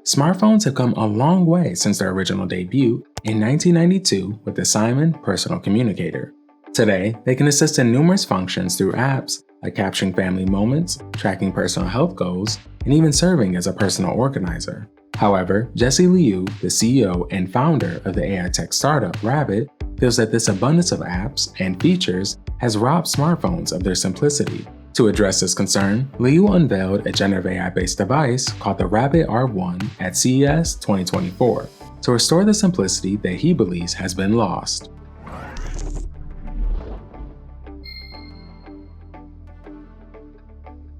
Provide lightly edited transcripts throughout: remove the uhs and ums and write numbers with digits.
Smartphones have come a long way since their original debut in 1992 with the Simon Personal Communicator. Today, they can assist in numerous functions through apps like capturing family moments, tracking personal health goals, and even serving as a personal organizer. However, Jesse Liu, the CEO and founder of the AI tech startup Rabbit, feels that this abundance of apps and features has robbed smartphones of their simplicity. To address this concern, Liu unveiled a generative AI-based device called the Rabbit R1 at CES 2024 to restore the simplicity that he believes has been lost.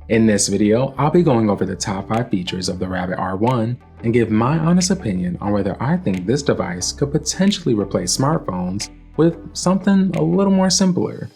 In this video, I'll be going over the top 5 features of the Rabbit R1 and give my honest opinion on whether I think this device could potentially replace smartphones with something a little more simpler.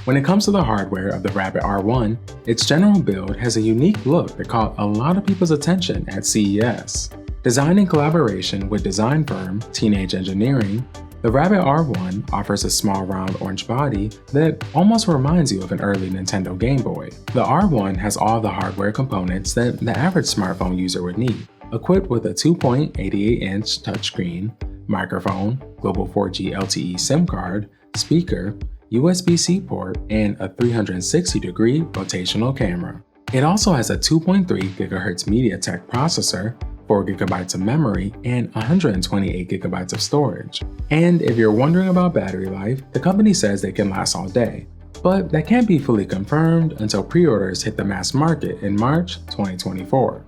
When it comes to the hardware of the Rabbit R1, its general build has a unique look that caught a lot of people's attention at CES. Designed in collaboration with design firm Teenage Engineering, the Rabbit R1 offers a small round orange body that almost reminds you of an early Nintendo Game Boy. The R1 has all the hardware components that the average smartphone user would need, equipped with a 2.88-inch touchscreen, microphone, global 4G LTE SIM card, speaker, USB-C port, and a 360-degree rotational camera. It also has a 2.3 GHz MediaTek processor, 4 GB of memory, and 128 GB of storage. And if you're wondering about battery life, the company says they can last all day, but that can't be fully confirmed until pre-orders hit the mass market in March 2024.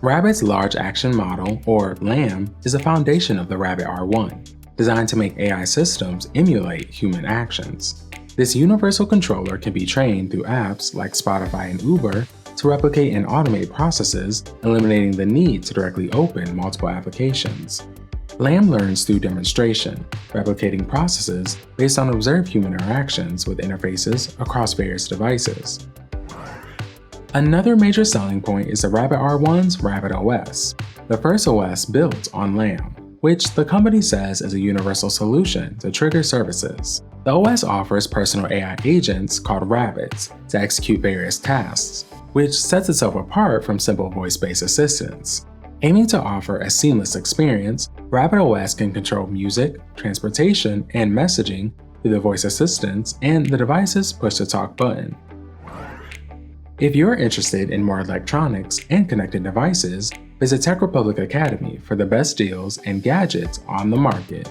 Rabbit's Large Action Model, or LAM, is the foundation of the Rabbit R1, designed to make AI systems emulate human actions. This universal controller can be trained through apps like Spotify and Uber to replicate and automate processes, eliminating the need to directly open multiple applications. LAM learns through demonstration, replicating processes based on observed human interactions with interfaces across various devices. Another major selling point is the Rabbit R1's Rabbit OS, the first OS built on LAM, which the company says is a universal solution to trigger services. The OS offers personal AI agents called Rabbits to execute various tasks, which sets itself apart from simple voice-based assistants. Aiming to offer a seamless experience, Rabbit OS can control music, transportation, and messaging through the voice assistants and the device's push-to-talk button. If you're interested in more electronics and connected devices, visit TechRepublic Academy for the best deals and gadgets on the market.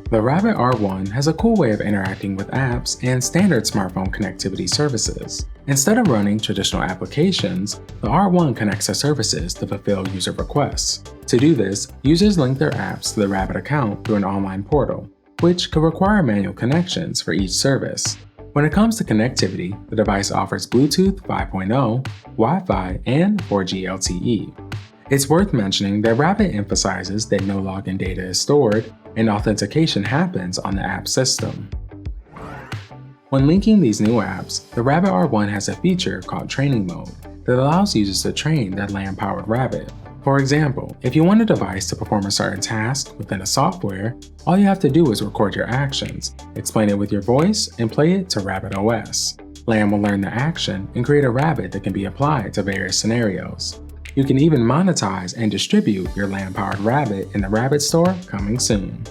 The Rabbit R1 has a cool way of interacting with apps and standard smartphone connectivity services. Instead of running traditional applications, the R1 connects to services to fulfill user requests. To do this, users link their apps to the Rabbit account through an online portal, which could require manual connections for each service. When it comes to connectivity, the device offers Bluetooth 5.0, Wi-Fi, and 4G LTE. It's worth mentioning that Rabbit emphasizes that no login data is stored and authentication happens on the app system. When linking these new apps, the Rabbit R1 has a feature called Training Mode that allows users to train their LAM-powered Rabbit. For example, if you want a device to perform a certain task within a software, all you have to do is record your actions, explain it with your voice, and play it to Rabbit OS. LAM will learn the action and create a Rabbit that can be applied to various scenarios. You can even monetize and distribute your LAM-powered Rabbit in the Rabbit store coming soon.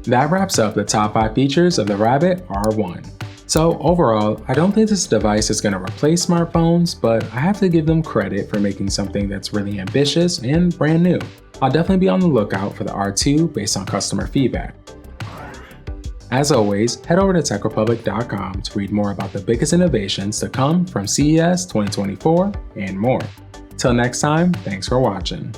That wraps up the top 5 features of the Rabbit R1. So overall, I don't think this device is going to replace smartphones, but I have to give them credit for making something that's really ambitious and brand new. I'll definitely be on the lookout for the R2 based on customer feedback. As always, head over to TechRepublic.com to read more about the biggest innovations to come from CES 2024 and more. Till next time, thanks for watching.